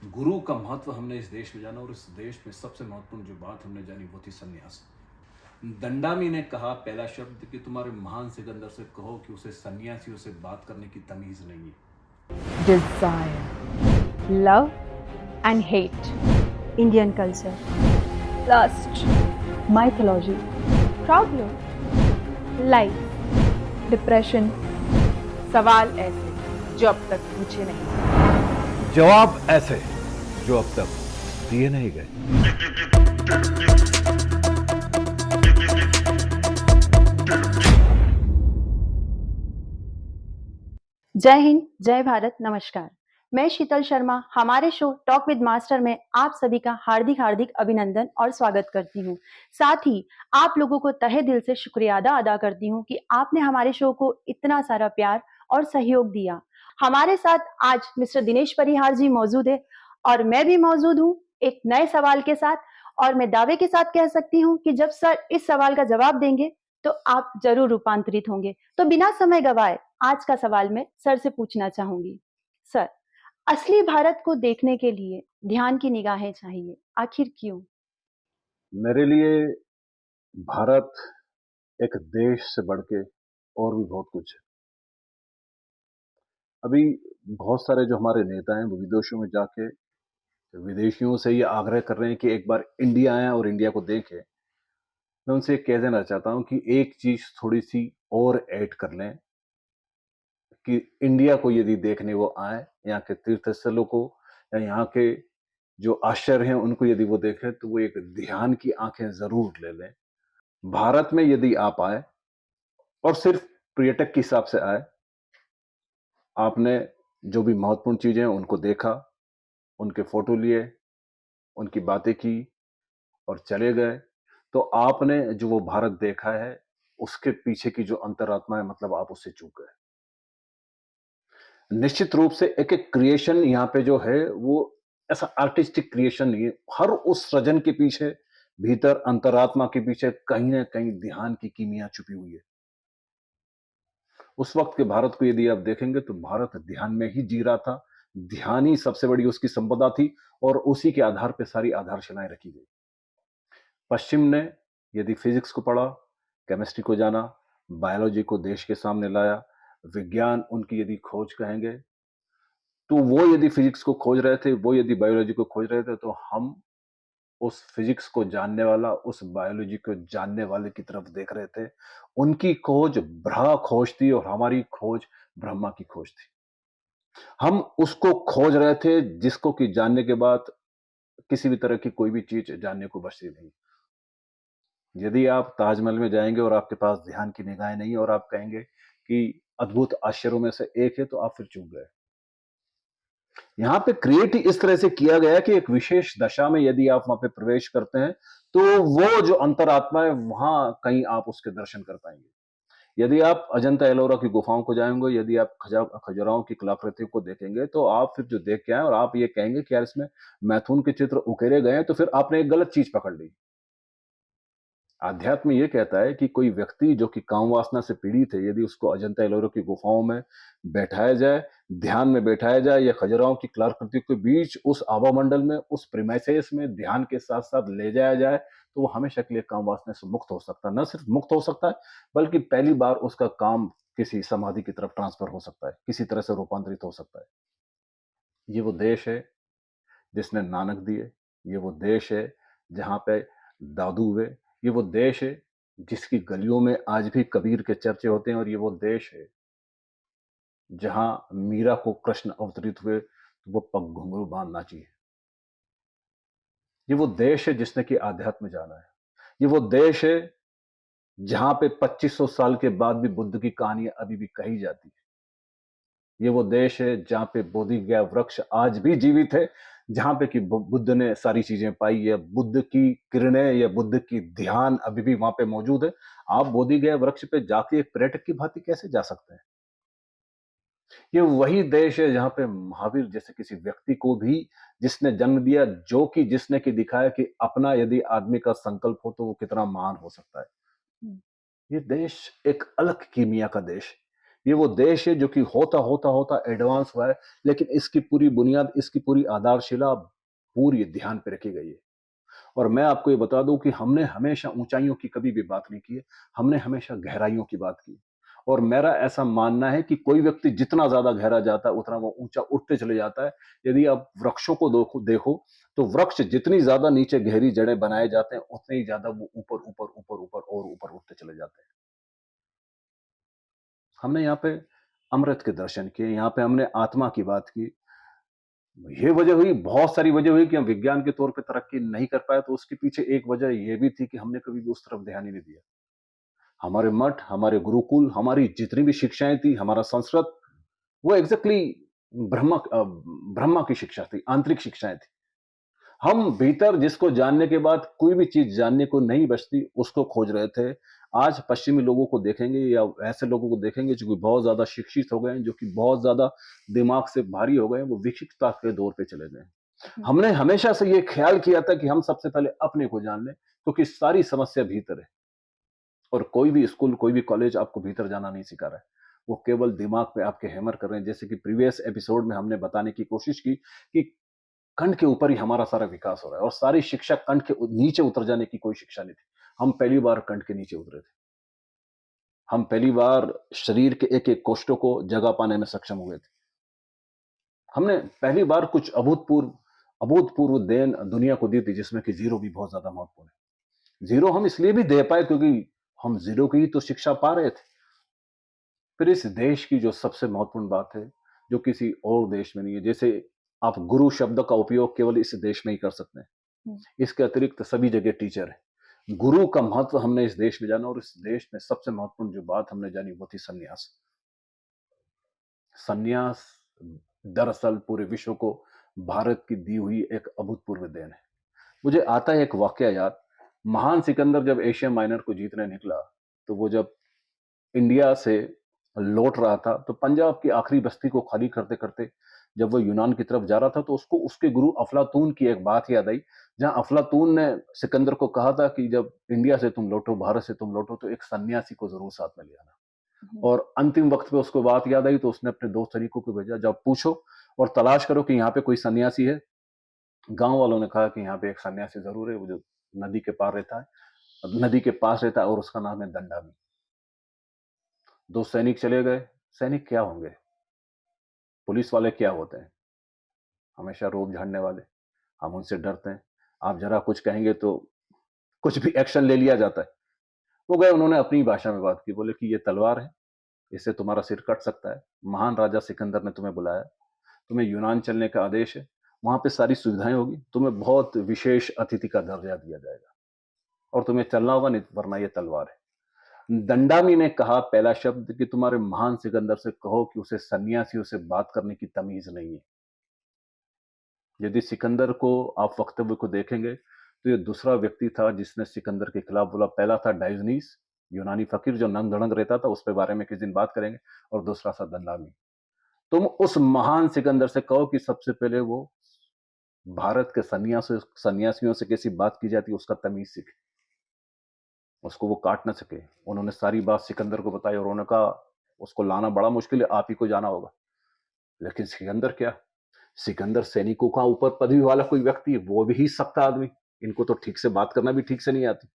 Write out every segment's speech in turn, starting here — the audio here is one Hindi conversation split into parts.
गुरु का महत्व हमने इस देश में जाना और इस देश में सबसे महत्वपूर्ण जो बात हमने जानी वो थी सन्यास। दंडामी ने कहा पहला शब्द कि तुम्हारे महान सिकंदर से कहो कि उसे सन्यासियों से बात करने की तमीज नहीं है। desire, love and hate, Indian culture, lust, mythology, problem, life, depression, सवाल ऐसे जो अब तक पूछे नहीं। जवाब ऐसे जो अब तक दिए नहीं गए। जय हिंद, जय भारत, नमस्कार। मैं शीतल शर्मा हमारे शो टॉक विद मास्टर में आप सभी का हार्दिक हार्दिक अभिनंदन और स्वागत करती हूँ। साथ ही आप लोगों को तहे दिल से शुक्रिया अदा करती हूँ कि आपने हमारे शो को इतना सारा प्यार और सहयोग दिया। हमारे साथ आज मिस्टर दिनेश परिहार जी मौजूद है और मैं भी मौजूद हूँ एक नए सवाल के साथ। और मैं दावे के साथ कह सकती हूँ कि जब सर इस सवाल का जवाब देंगे तो आप जरूर रूपांतरित होंगे। तो बिना समय गवाए आज का सवाल मैं सर से पूछना चाहूंगी। सर, असली भारत को देखने के लिए ध्यान की निगाहें चाहिए, आखिर क्यों? मेरे लिए भारत एक देश से बढ़ के और भी बहुत कुछ है। अभी बहुत सारे जो हमारे नेता हैं वो विदेशों में जाके विदेशियों से ये आग्रह कर रहे हैं कि एक बार इंडिया आएं और इंडिया को देखें। मैं उनसे कह देना चाहता हूं कि एक चीज थोड़ी सी और ऐड कर लें कि इंडिया को यदि देखने वो आए, यहाँ के तीर्थ स्थलों को या यहाँ के जो आश्चर्य हैं उनको यदि वो देखें तो वो एक ध्यान की आंखें जरूर ले लें। भारत में यदि आप आए और सिर्फ पर्यटक के हिसाब से आए, आपने जो भी महत्वपूर्ण चीजें हैं उनको देखा, उनके फोटो लिए, उनकी बातें की और चले गए, तो आपने जो वो भारत देखा है उसके पीछे की जो अंतरात्मा है मतलब आप उससे चूक गए। निश्चित रूप से एक एक क्रिएशन यहाँ पे जो है वो ऐसा आर्टिस्टिक क्रिएशन नहीं है। हर उस सृजन के पीछे भीतर अंतरात्मा के पीछे कहीं ना कहीं ध्यान की कीमिया छुपी हुई है। उस वक्त के भारत को यदि आप देखेंगे तो भारत ध्यान में ही जी रहा था। ध्यान ही सबसे बड़ी उसकी संपदा थी और उसी के आधार पर सारी आधारशिलाएं रखी गई। पश्चिम ने यदि फिजिक्स को पढ़ा, केमिस्ट्री को जाना, बायोलॉजी को देश के सामने लाया, विज्ञान उनकी यदि खोज कहेंगे, तो वो यदि फिजिक्स को खोज रहे थे, वो यदि बायोलॉजी को खोज रहे थे, तो हम उस फिजिक्स को जानने वाला, उस बायोलॉजी को जानने वाले की तरफ देख रहे थे। उनकी खोज ब्रह्म खोज थी और हमारी खोज ब्रह्मा की खोज थी। हम उसको खोज रहे थे जिसको कि जानने के बाद किसी भी तरह की कोई भी चीज जानने को बचती नहीं। यदि आप ताजमहल में जाएंगे और आपके पास ध्यान की निगाहें नहीं और आप कहेंगे कि अद्भुत आश्चर्यों में से एक है, तो आप फिर चूक गए। यहाँ पे क्रिएट इस तरह से किया गया है कि एक विशेष दशा में यदि आप वहां पे प्रवेश करते हैं तो वो जो अंतरात्मा है वहां कहीं आप उसके दर्शन कर पाएंगे। यदि आप अजंता एलोरा की गुफाओं को जाएंगे, यदि आप खजुराहों की कलाकृतियों को देखेंगे, तो आप फिर जो देख के आए और आप ये कहेंगे कि यार इसमें मैथुन के चित्र उकेरे गए हैं, तो फिर आपने एक गलत चीज पकड़ ली। आध्यात्म ये कहता है कि कोई व्यक्ति जो कि काम वासना से पीड़ित है, यदि उसको अजंता एलोरा की गुफाओं में बैठाया जाए, ध्यान में बैठाया जाए या खजुराहों की कलाकृति के बीच उस आभा मंडल में, उस प्रीमाइसेस में ध्यान के साथ साथ ले जाया जाए, तो वो हमेशा के लिए काम वासना से मुक्त हो सकता है। न सिर्फ मुक्त हो सकता है, बल्कि पहली बार उसका काम किसी समाधि की तरफ ट्रांसफर हो सकता है, किसी तरह से रूपांतरित हो सकता है। ये वो देश है जिसने नानक दिए, ये वो देश है जहाँ पे दादू हुए, ये वो देश है जिसकी गलियों में आज भी कबीर के चर्चे होते हैं, और ये वो देश है जहाँ मीरा को कृष्ण अवतरित हुए तो वो पग घुंघरू बांध नाची है। ये वो देश है जिसने कि आध्यात्म जाना है। ये वो देश है जहाँ पे 2500 साल के बाद भी बुद्ध की कहानियां अभी भी कही जाती है। ये वो देश है जहाँ पे बोधि गया वृक्ष आज भी जीवित है, जहाँ पे कि बुद्ध ने सारी चीजें पाई है, बुद्ध की किरणें या बुद्ध की ध्यान अभी भी वहां पे मौजूद है। आप बोधि गया वृक्ष पे जाके एक पर्यटक की भांति कैसे जा सकते हैं? ये वही देश है जहाँ पे महावीर जैसे किसी व्यक्ति को भी जिसने जन्म दिया, जो कि जिसने कि दिखाया कि अपना यदि आदमी का संकल्प हो तो वो कितना महान हो सकता है। हम्म। ये देश एक अलग कीमिया का देश, ये वो देश है जो कि होता होता होता एडवांस हुआ है, लेकिन इसकी पूरी बुनियाद, इसकी पूरी आधारशिला पूरी ध्यान पे रखी गई है। और मैं आपको ये बता दूं कि हमने हमेशा ऊंचाइयों की कभी भी बात नहीं की है, हमने हमेशा गहराइयों की बात की। और मेरा ऐसा मानना है कि कोई व्यक्ति जितना ज्यादा गहरा जाता है उतना वो ऊंचा उठते चले जाता है। यदि आप वृक्षों को देखो देखो तो वृक्ष जितनी ज्यादा नीचे गहरी जड़ें बनाए जाते हैं उतने ही ज्यादा वो ऊपर ऊपर ऊपर ऊपर और ऊपर उठते चले जाते हैं। हमने यहाँ पे अमृत के दर्शन किए, यहाँ पे हमने आत्मा की बात की। ये वजह हुई, बहुत सारी वजह हुई कि हम विज्ञान के तौर पे तरक्की नहीं कर पाए, तो उसके पीछे एक वजह ये भी थी कि हमने कभी भी उस तरफ ध्यान ही नहीं दिया। हमारे मठ, हमारे गुरुकुल, हमारी जितनी भी शिक्षाएं थी, हमारा संस्कृत, वो एग्जैक्टली ब्रह्मा की शिक्षा थी, आंतरिक शिक्षाएं थी। हम भीतर जिसको जानने के बाद कोई भी चीज जानने को नहीं बचती, उसको खोज रहे थे। आज पश्चिमी लोगों को देखेंगे या ऐसे लोगों को देखेंगे जो कि बहुत ज्यादा शिक्षित हो गए हैं, जो कि बहुत ज्यादा दिमाग से भारी हो गए हैं, वो विकसितता के दौर पे चले गए हैं। हमने हमेशा से ये ख्याल किया था कि हम सबसे पहले अपने को जान लें, क्योंकि सारी समस्या भीतर है। और कोई भी स्कूल, कोई भी कॉलेज आपको भीतर जाना नहीं सिखा रहा है। वो केवल दिमाग पे आपके हैमर कर रहे हैं। जैसे कि प्रीवियस एपिसोड में हमने बताने की कोशिश की कि कंठ के ऊपर ही हमारा सारा विकास हो रहा है और सारी शिक्षा कंठ के नीचे उतर जाने की कोई शिक्षा नहीं थी। हम पहली बार कंठ के नीचे उतरे थे। हम पहली बार शरीर के एक एक कोष्ठों को जगह पाने में सक्षम हुए थे। हमने पहली बार कुछ अभूतपूर्व देन दुनिया को दी थी, जिसमें कि जीरो भी बहुत ज्यादा महत्वपूर्ण है। जीरो हम इसलिए भी दे पाए क्योंकि हम जीरो की ही तो शिक्षा पा रहे थे। फिर इस देश की जो सबसे महत्वपूर्ण बात है, जो किसी और देश में नहीं है, जैसे आप गुरु शब्द का उपयोग केवल इस देश में ही कर सकते हैं। इसके अतिरिक्त सभी जगह टीचर है। गुरु का महत्व हमने इस देश में जाना, और इस देश में सबसे महत्वपूर्ण जो बात हमने जानी वो थी सन्यास। सन्यास दरअसल पूरे विश्व को भारत की दी हुई एक अभूतपूर्व देन है। मुझे आता है एक वाकया याद। महान सिकंदर जब एशिया माइनर को जीतने निकला, तो वो जब इंडिया से लौट रहा था, तो पंजाब की आखिरी बस्ती को खाली करते करते जब वो यूनान की तरफ जा रहा था, तो उसको उसके गुरु अफलातून की एक बात याद आई, जहां अफलातून ने सिकंदर को कहा था कि जब इंडिया से तुम लौटो, भारत से तुम लौटो, तो एक सन्यासी को जरूर साथ में ले आना। और अंतिम वक्त पे उसको बात याद आई, तो उसने अपने दोस्त तरीकों को भेजा, जब पूछो और तलाश करो कि यहाँ पे कोई सन्यासी है। गांव वालों ने कहा कि यहाँ पे एक सन्यासी जरूर है, वो जो नदी के पार रहता है, नदी के पास रहता है, और उसका नाम है दंडामी। दो सैनिक चले गए। सैनिक क्या होंगे, पुलिस वाले क्या होते हैं, हमेशा रोब झाड़ने वाले। हम उनसे डरते हैं। आप जरा कुछ कहेंगे तो कुछ भी एक्शन ले लिया जाता है। वो गए, उन्होंने अपनी भाषा में बात की, बोले कि ये तलवार है, इससे तुम्हारा सिर कट सकता है। महान राजा सिकंदर ने तुम्हें बुलाया, तुम्हें यूनान चलने का आदेश है, वहां पे सारी सुविधाएं होगी, तुम्हें बहुत विशेष अतिथि का दर्जा दिया जाएगा, और तुम्हें चलना होगा, नहीं वरना ये तलवार है। दंडामी ने कहा पहला शब्द कि तुम्हारे महान सिकंदर से कहो कि उसे सन्यासियों से बात करने की तमीज नहीं है। यदि सिकंदर को आप वक्तव्य को देखेंगे तो ये दूसरा व्यक्ति था जिसने सिकंदर के खिलाफ बोला। पहला था डायोजनीस, यूनानी फकीर जो नंग धड़ंग रहता था, उस पे बारे में किस दिन बात करेंगे। और दूसरा था दंडामी। तुम उस महान सिकंदर से कहो कि सबसे पहले वो भारत के सन्यासियों से कैसी बात की जाती है उसका तमीज सीखे, उसको वो काट ना सके। उन्होंने सारी बात सिकंदर को बताई, और उन्होंने कहा उसको लाना बड़ा मुश्किल है, आप ही को जाना होगा। लेकिन सिकंदर क्या, सिकंदर सैनिकों का ऊपर पदवी वाला कोई व्यक्ति है, वो भी सख्त आदमी, इनको तो ठीक से बात करना भी ठीक से नहीं आती।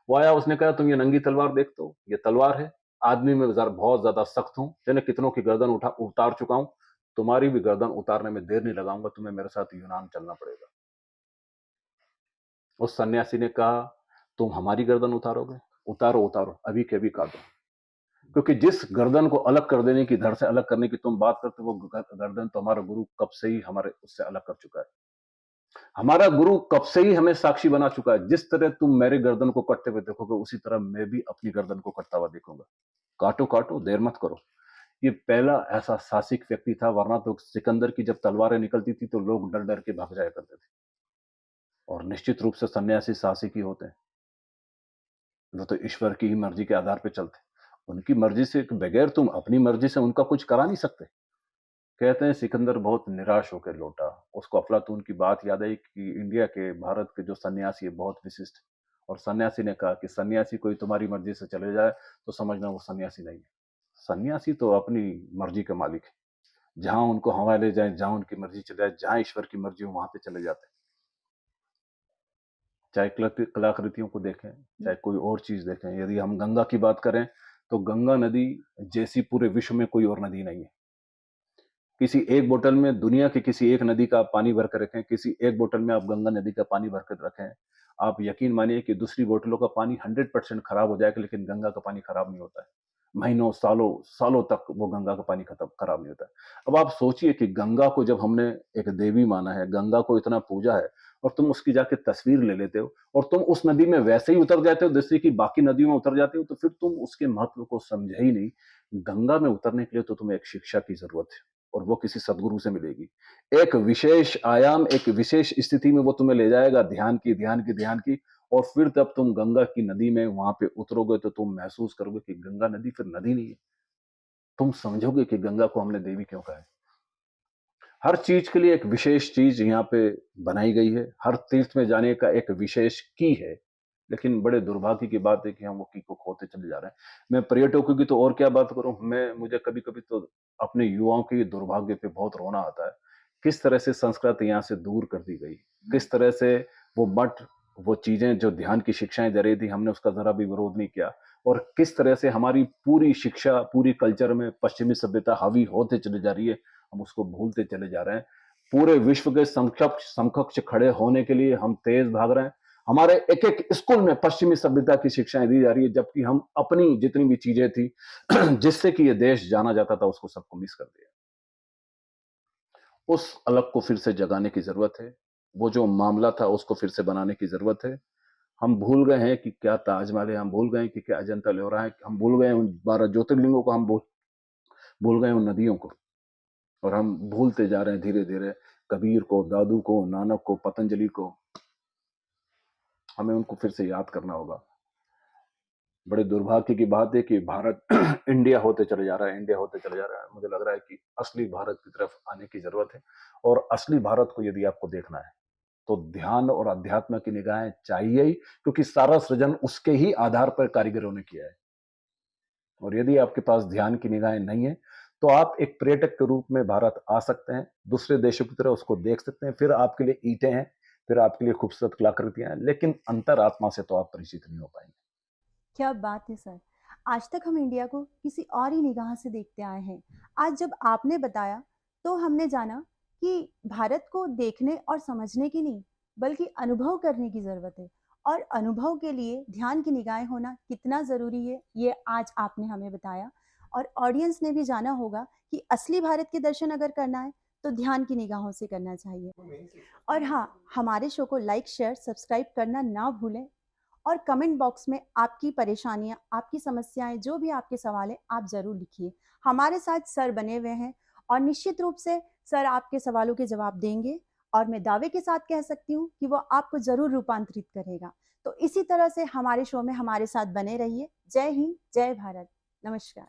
वो आया, उसने कहा तुम ये नंगी तलवार देखते हो, ये तलवार है। आदमी में बहुत ज्यादा सख्त हूं, मैंने कितनों की गर्दन उतार चुका हूं, तुम्हारी भी गर्दन उतारने में देर नहीं लगाऊंगा, तुम्हें मेरे साथ यूनान चलना पड़ेगा। उस सन्यासी ने कहा तुम हमारी गर्दन उतारोगे, उतारो उतारो, अभी के अभी काटो। क्योंकि जिस गर्दन को अलग कर देने की, धड़ से अलग करने की तुम बात करते हो, वो गर्दन तो हमारा गुरु कब से ही हमारे उससे अलग कर चुका है। हमारा गुरु कब से ही हमें साक्षी बना चुका है। जिस तरह तुम मेरे गर्दन को कटते हुए देखोगे, उसी तरह मैं भी अपनी गर्दन को कटता हुआ देखूंगा। काटो काटो, देर मत करो। ये पहला ऐसा साहसिक व्यक्ति था, वरना तो सिकंदर की जब तलवारें निकलती थी तो लोग डर डर के भाग जाया करते थे। और निश्चित रूप से सन्यासी साहसिक ही होते हैं, वो तो ईश्वर की ही मर्जी के आधार पर चलते। उनकी मर्जी से बगैर तुम अपनी मर्जी से उनका कुछ करा नहीं सकते। कहते हैं सिकंदर बहुत निराश होकर लौटा। उसको अफलातून की बात याद आई कि इंडिया के, भारत के जो सन्यासी है बहुत विशिष्ट है। और सन्यासी ने कहा कि सन्यासी कोई तुम्हारी मर्जी से चले जाए तो समझना वो सन्यासी नहीं है। सन्यासी तो अपनी मर्जी के मालिक है, जहां उनको हवा ले जाए, जहां उनकी मर्जी चले जाए, जहां ईश्वर की मर्जी हो वहां पे चले जाते हैं। चाहे कलाकृतियों को देखें, चाहे कोई और चीज देखें। यदि हम गंगा की बात करें तो गंगा नदी जैसी पूरे विश्व में कोई और नदी नहीं है। किसी एक बोतल में दुनिया की किसी एक नदी का पानी भर कर रखें, किसी एक बोतल में आप गंगा नदी का पानी भर कर रखें, आप यकीन मानिए कि दूसरी बोतलों का पानी 100% खराब हो जाएगा, लेकिन गंगा का पानी खराब नहीं होता है। महीनों सालों सालों तक वो गंगा का पानी खत्म खराब नहीं होता है। अब आप सोचिए कि गंगा को जब हमने एक देवी माना है, गंगा को इतना पूजा है, और तुम उसकी जाके तस्वीर ले लेते हो और तुम उस नदी में वैसे ही उतर जाते हो जैसे कि बाकी नदियों में उतर जाते हो, तो फिर तुम उसके महत्व को समझे ही नहीं। गंगा में उतरने के लिए तो तुम्हें एक शिक्षा की जरूरत है, और वो किसी सदगुरु से मिलेगी। एक विशेष आयाम, एक विशेष स्थिति में वो तुम्हें ले जाएगा, ध्यान की। और फिर तब तुम गंगा की नदी में वहां पे उतरोगे तो तुम महसूस करोगे कि गंगा नदी फिर नदी नहीं है। तुम समझोगे कि गंगा को हमने देवी क्यों कहा है। हर चीज के लिए एक विशेष चीज यहाँ पे बनाई गई है। हर तीर्थ में जाने का एक विशेष की है, लेकिन बड़े दुर्भाग्य की बात है कि हम वो की को खोते चले जा रहे हैं। मैं पर्यटकों की तो और क्या बात करूं, मुझे कभी कभी तो अपने युवाओं के दुर्भाग्य पे बहुत रोना आता है। किस तरह से संस्कृति यहाँ से दूर कर दी गई, किस तरह से वो मठ, वो चीजें जो ध्यान की शिक्षाएं दे रही थी, हमने उसका जरा भी विरोध नहीं किया। और किस तरह से हमारी पूरी शिक्षा, पूरी कल्चर में पश्चिमी सभ्यता हावी होते चली जा रही है, हम उसको भूलते चले जा रहे हैं। पूरे विश्व के समकक्ष खड़े होने के लिए हम तेज भाग रहे हैं। हमारे एक एक स्कूल में पश्चिमी सभ्यता की शिक्षाएं दी जा रही है, जबकि हम अपनी जितनी भी चीजें थी जिससे कि ये देश जाना जाता था, उसको सबको मिस कर दिया। उस अलग को फिर से जगाने की जरूरत है। वो जो मामला था उसको फिर से बनाने की जरूरत है। हम भूल गए हैं कि क्या ताजमहल है, हम भूल गए कि क्या अजंता एलोरा है, हम भूल गए उन 12 ज्योतिर्लिंगों को, हम भूल गए उन नदियों को, और हम भूलते जा रहे हैं धीरे धीरे कबीर को, दादू को, नानक को, पतंजलि को। हमें उनको फिर से याद करना होगा। बड़े दुर्भाग्य की बात है कि भारत इंडिया होते चले जा रहा है, इंडिया होते चले जा रहा है। मुझे लग रहा है कि असली भारत की तरफ आने की जरूरत है। और असली भारत को यदि आपको देखना है तो ध्यान और अध्यात्म की निगाहें चाहिए ही, क्योंकि सारा सृजन उसके ही आधार पर कारीगरों ने किया है। और यदि आपके पास ध्यान की निगाहें नहीं है तो आप एक पर्यटक के रूप में भारत आ सकते हैं, दूसरे देशों की तरह उसको देख सकते हैं। फिर आपके लिए ईंटें हैं, फिर आपके लिए खूबसूरत कलाकृतियां हैं, लेकिन अंतरात्मा से तो आप परिचित नहीं हो पाएंगे। क्या बात है सर। आज तक हम इंडिया को किसी और ही निगाह से देखते आए हैं। आज जब आपने बताया तो हमने जाना कि भारत को देखने और समझने की नहीं बल्कि अनुभव करने की ज़रूरत है, और अनुभव के लिए ध्यान की निगाहें होना कितना ज़रूरी है ये आज आपने हमें बताया। और ऑडियंस ने भी जाना होगा कि असली भारत के दर्शन अगर करना है तो ध्यान की निगाहों से करना चाहिए। और हाँ, हमारे शो को लाइक, शेयर, सब्सक्राइब करना ना भूलें। और कमेंट बॉक्स में आपकी परेशानियां, आपकी समस्याएं, जो भी आपके सवाल है आप ज़रूर लिखिए। हमारे साथ सर बने हुए हैं और निश्चित रूप से सर आपके सवालों के जवाब देंगे, और मैं दावे के साथ कह सकती हूँ कि वो आपको ज़रूर रूपांतरित करेगा। तो इसी तरह से हमारे शो में हमारे साथ बने रहिए। जय हिंद, जय भारत, नमस्कार।